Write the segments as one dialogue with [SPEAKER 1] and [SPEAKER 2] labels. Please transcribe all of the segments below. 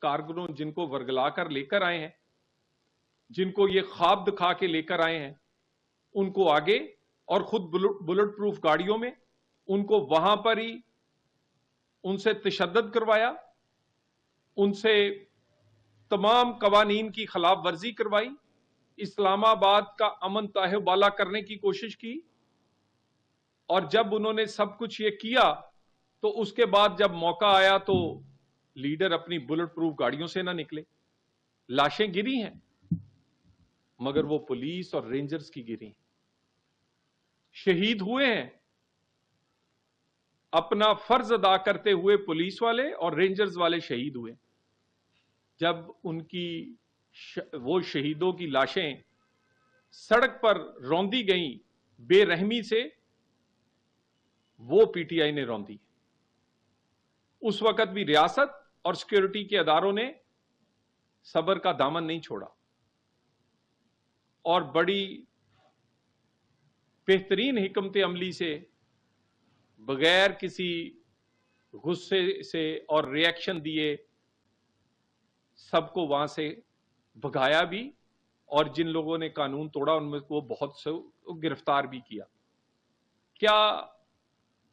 [SPEAKER 1] کارکنوں جن کو ورگلا کر لے کر آئے ہیں، جن کو یہ خواب دکھا کے لے کر آئے ہیں، ان کو آگے، اور خود بلٹ پروف گاڑیوں میں ان کو وہاں پر ہی ان سے تشدد کروایا، ان سے تمام قوانین کی خلاف ورزی کروائی، اسلام آباد کا امن تاہ بالا کرنے کی کوشش کی، اور جب انہوں نے سب کچھ یہ کیا تو اس کے بعد جب موقع آیا تو لیڈر اپنی بلٹ پروف گاڑیوں سے نہ نکلے۔ لاشیں گری ہیں مگر وہ پولیس اور رینجرز کی گری ہیں، شہید ہوئے ہیں اپنا فرض ادا کرتے ہوئے، پولیس والے اور رینجرز والے شہید ہوئے۔ جب ان کی وہ شہیدوں کی لاشیں سڑک پر روندی گئیں بے رحمی سے، وہ پی ٹی آئی نے روندی۔ اس وقت بھی ریاست اور سیکورٹی کے اداروں نے صبر کا دامن نہیں چھوڑا، اور بڑی بہترین حکمت عملی سے، بغیر کسی غصے سے اور ری ایکشن دیے، سب کو وہاں سے بھگایا بھی، اور جن لوگوں نے قانون توڑا ان میں کو بہت سے گرفتار بھی کیا۔ کیا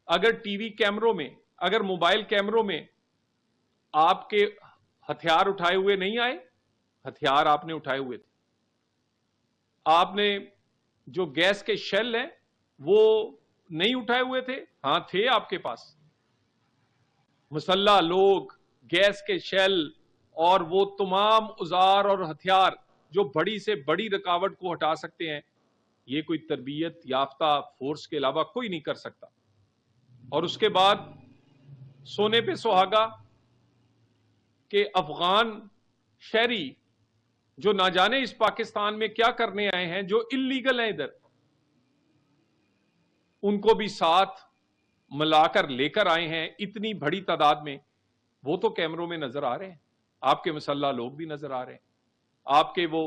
[SPEAKER 1] اگر ٹی وی کیمروں میں، اگر موبائل کیمروں میں آپ کے ہتھیار اٹھائے ہوئے نہیں آئے؟ ہتھیار آپ نے اٹھائے ہوئے تھے۔ آپ نے جو گیس کے شیل ہیں وہ نہیں اٹھائے ہوئے تھے؟ ہاں تھے آپ کے پاس۔ مسلح لوگ گیس کے شیل اور وہ تمام اوزار اور ہتھیار جو بڑی سے بڑی رکاوٹ کو ہٹا سکتے ہیں، یہ کوئی تربیت یافتہ فورس کے علاوہ کوئی نہیں کر سکتا۔ اور اس کے بعد سونے پہ سہاگا کہ افغان شہری جو نہ جانے اس پاکستان میں کیا کرنے آئے ہیں، جو اللیگل ہیں ادھر، ان کو بھی ساتھ ملا کر لے کر آئے ہیں اتنی بڑی تعداد میں، وہ تو کیمروں میں نظر آ رہے ہیں۔ آپ کے مسلح لوگ بھی نظر آ رہے ہیں، آپ کے وہ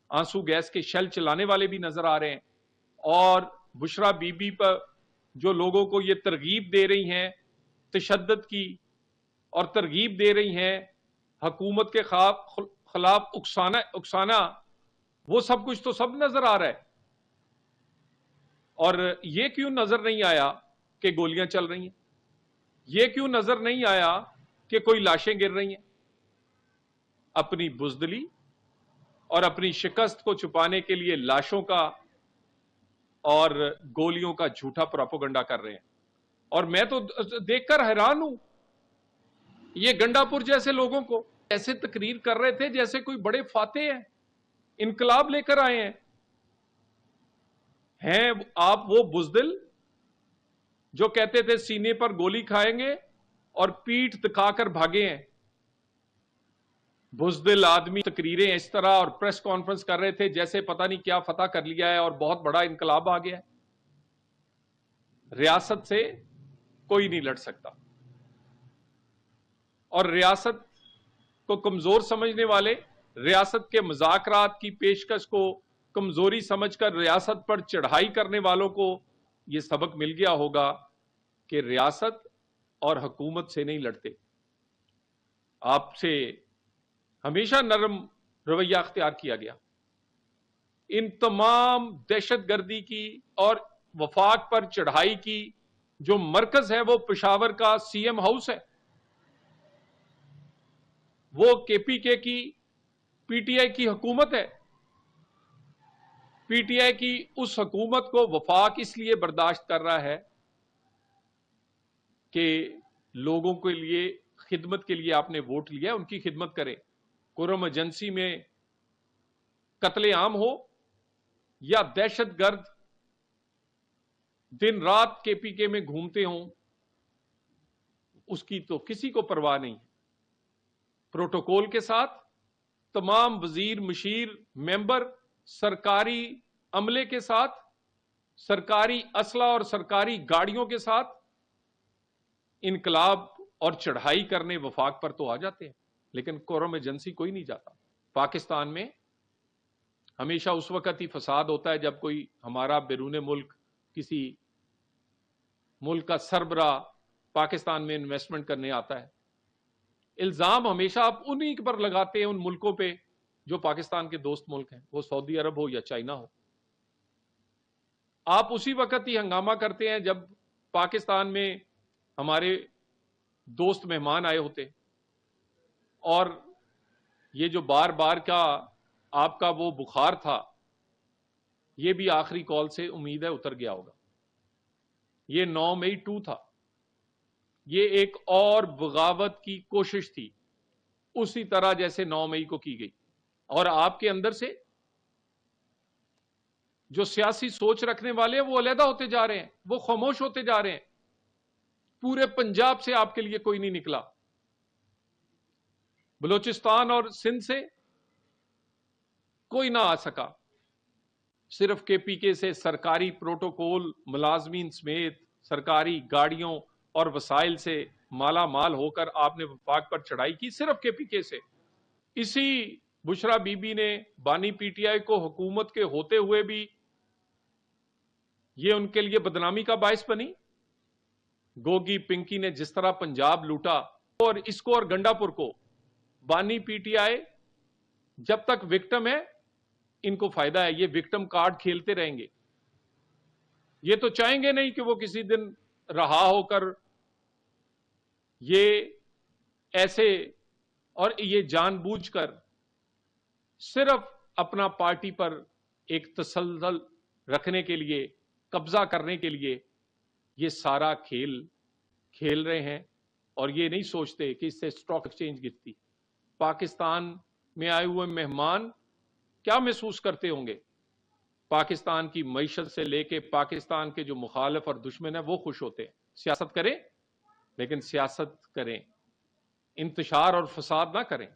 [SPEAKER 1] آنسو گیس کے شیل چلانے والے بھی نظر آ رہے ہیں، اور بشرا بی بی پر جو لوگوں کو یہ ترغیب دے رہی ہیں تشدد کی، اور ترغیب دے رہی ہیں حکومت کے خلاف اکسانا، وہ سب کچھ تو سب نظر آ رہا ہے۔ اور یہ کیوں نظر نہیں آیا کہ گولیاں چل رہی ہیں؟ یہ کیوں نظر نہیں آیا کہ کوئی لاشیں گر رہی ہیں؟ اپنی بزدلی اور اپنی شکست کو چھپانے کے لیے لاشوں کا اور گولیوں کا جھوٹا پروپیگنڈا کر رہے ہیں۔ اور میں تو دیکھ کر حیران ہوں، یہ گنڈا پور جیسے لوگوں کو ایسے تقریر کر رہے تھے جیسے کوئی بڑے فاتح ہیں، انقلاب لے کر آئے ہیں آپ وہ بزدل جو کہتے تھے سینے پر گولی کھائیں گے اور پیٹھ دکھا کر بھاگے ہیں۔ بزدل آدمی تقریریں اس طرح اور پریس کانفرنس کر رہے تھے جیسے پتہ نہیں کیا فتح کر لیا ہے اور بہت بڑا انقلاب آ گیا ہے۔ ریاست سے کوئی نہیں لڑ سکتا، اور ریاست کو کمزور سمجھنے والے، ریاست کے مذاکرات کی پیشکش کو کمزوری سمجھ کر ریاست پر چڑھائی کرنے والوں کو یہ سبق مل گیا ہوگا کہ ریاست اور حکومت سے نہیں لڑتے۔ آپ سے ہمیشہ نرم رویہ اختیار کیا گیا۔ ان تمام دہشت گردی کی اور وفاق پر چڑھائی کی جو مرکز ہے وہ پشاور کا سی ایم ہاؤس ہے، وہ کے پی کے کی پی ٹی آئی کی حکومت ہے۔ پی ٹی آئی کی اس حکومت کو وفاق اس لیے برداشت کر رہا ہے کہ لوگوں کے لیے خدمت کے لیے آپ نے ووٹ لیا، ان کی خدمت کرے۔ قرم ایجنسی میں قتل عام ہو یا دہشت گرد دن رات کے پی کے میں گھومتے ہوں، اس کی تو کسی کو پرواہ نہیں۔ پروٹوکول کے ساتھ تمام وزیر، مشیر، ممبر، سرکاری عملے کے ساتھ، سرکاری اسلحہ اور سرکاری گاڑیوں کے ساتھ انقلاب اور چڑھائی کرنے وفاق پر تو آ جاتے ہیں، لیکن قوم ایجنسی کوئی نہیں جاتا۔ پاکستان میں ہمیشہ اس وقت ہی فساد ہوتا ہے جب کوئی ہمارا بیرون ملک کسی ملک کا سربراہ پاکستان میں انویسٹمنٹ کرنے آتا ہے، الزام ہمیشہ آپ انہی پر لگاتے ہیں، ان ملکوں پہ جو پاکستان کے دوست ملک ہیں، وہ سعودی عرب ہو یا چائنا ہو. آپ اسی وقت ہی ہنگامہ کرتے ہیں جب پاکستان میں ہمارے دوست مہمان آئے ہوتے، اور یہ جو بار بار کا آپ کا وہ بخار تھا، یہ بھی آخری کال سے امید ہے اتر گیا ہوگا. یہ 9 مئی 2 تھا، یہ ایک اور بغاوت کی کوشش تھی، اسی طرح جیسے 9 مئی کو کی گئی. اور آپ کے اندر سے جو سیاسی سوچ رکھنے والے ہیں وہ علیحدہ ہوتے جا رہے ہیں، وہ خاموش ہوتے جا رہے ہیں. پورے پنجاب سے آپ کے لیے کوئی نہیں نکلا، بلوچستان اور سندھ سے کوئی نہ آ سکا. صرف کے پی کے سے سرکاری پروٹوکول ملازمین سمیت سرکاری گاڑیوں اور وسائل سے مالا مال ہو کر آپ نے وفاق پر چڑھائی کی، صرف کے پی کے سے. اسی بشرا بی بی نے بانی پی ٹی آئی کو حکومت کے ہوتے ہوئے بھی یہ ان کے لیے بدنامی کا باعث بنی. گوگی پنکی نے جس طرح پنجاب لوٹا، اور اس کو اور گنڈا پور کو بانی پی ٹی آئی جب تک وکٹم ہے ان کو فائدہ ہے، یہ وکٹم کارڈ کھیلتے رہیں گے. یہ تو چاہیں گے نہیں کہ وہ کسی دن رہا ہو کر یہ ایسے، اور یہ جان بوجھ کر صرف اپنا پارٹی پر ایک تسلسل رکھنے کے لیے، قبضہ کرنے کے لیے یہ سارا کھیل رہے ہیں. اور یہ نہیں سوچتے کہ اس سے اسٹاک ایکسچینج گرتی. پاکستان میں آئے ہوئے مہمان کیا محسوس کرتے ہوں گے؟ پاکستان کی معیشت سے لے کے پاکستان کے جو مخالف اور دشمن ہیں وہ خوش ہوتے ہیں. سیاست کریں، لیکن سیاست کریں، انتشار اور فساد نہ کریں.